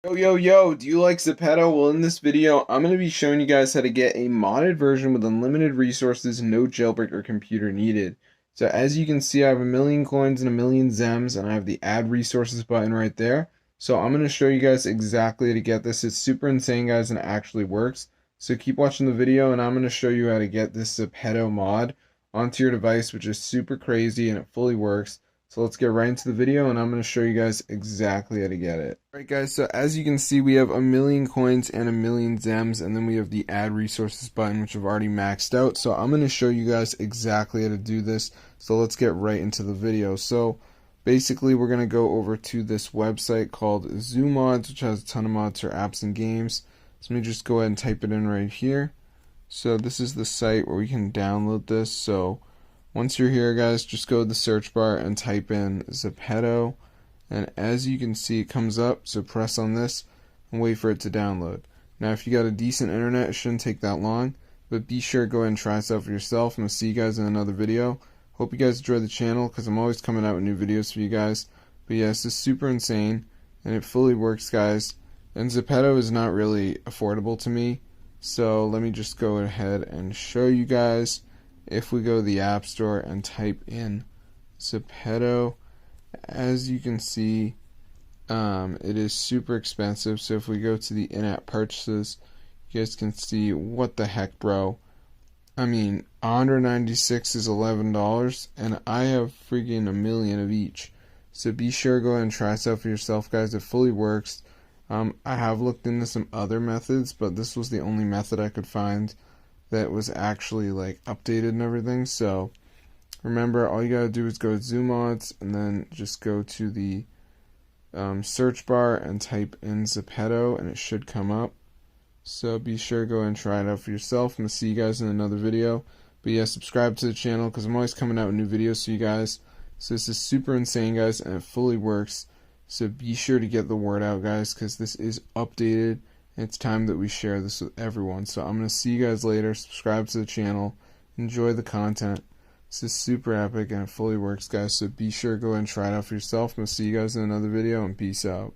Yo, do you like ZEPETO? Well, in this video, I'm going to be showing you guys how to get a modded version with unlimited resources, no jailbreak or computer needed. So as you can see, I have a million coins and a million Zems, and I have the add resources button right there. So I'm going to show you guys exactly how to get this. It's super insane, guys, and it actually works. So keep watching the video, and I'm going to show you how to get this ZEPETO mod onto your device, which is super crazy, and it fully works. So let's get right into the video, and I'm going to show you guys exactly how to get it. Alright guys, so as you can see, we have a million coins and a million Zems, and then we have the add resources button, which I've already maxed out. So I'm going to show you guys exactly how to do this. So let's get right into the video. So basically, we're going to go over to this website called ZooMods, which has a ton of mods for apps and games. So let me just go ahead and type it in right here. So this is the site where we can download this. So once you're here, guys, just go to the search bar and type in ZEPETO. And as you can see, it comes up, so press on this and wait for it to download. Now, if you got a decent internet, it shouldn't take that long, but be sure to go ahead and try this out for yourself, and I'll see you guys in another video. Hope you guys enjoy the channel, because I'm always coming out with new videos for you guys. But yeah, this is super insane, and it fully works, guys. And ZEPETO is not really affordable to me, so let me just go ahead and show you guys. If we go to the App Store and type in ZEPETO, as you can see, it is super expensive. So if we go to the in-app purchases, you guys can see, what the heck, bro. I mean, 196 is $11, and I have freaking a million of each. So be sure to go ahead and try this out for yourself, guys. It fully works. I have looked into some other methods, but this was the only method I could find that was actually like updated and everything. So remember, all you gotta do is go to ZooMods and then just go to the search bar and type in ZEPETO, and it should come up. So be sure to go and try it out for yourself, and I'll see you guys in another video. But yeah, subscribe to the channel, because I'm always coming out with new videos for you guys. So this is super insane, guys, and it fully works. So be sure to get the word out, guys, because this is updated, and it's time that we share this with everyone. So I'm going to see you guys later. Subscribe to the channel. Enjoy the content. This is super epic, and it fully works, guys. So be sure to go and try it out for yourself. And I'll see you guys in another video, and peace out.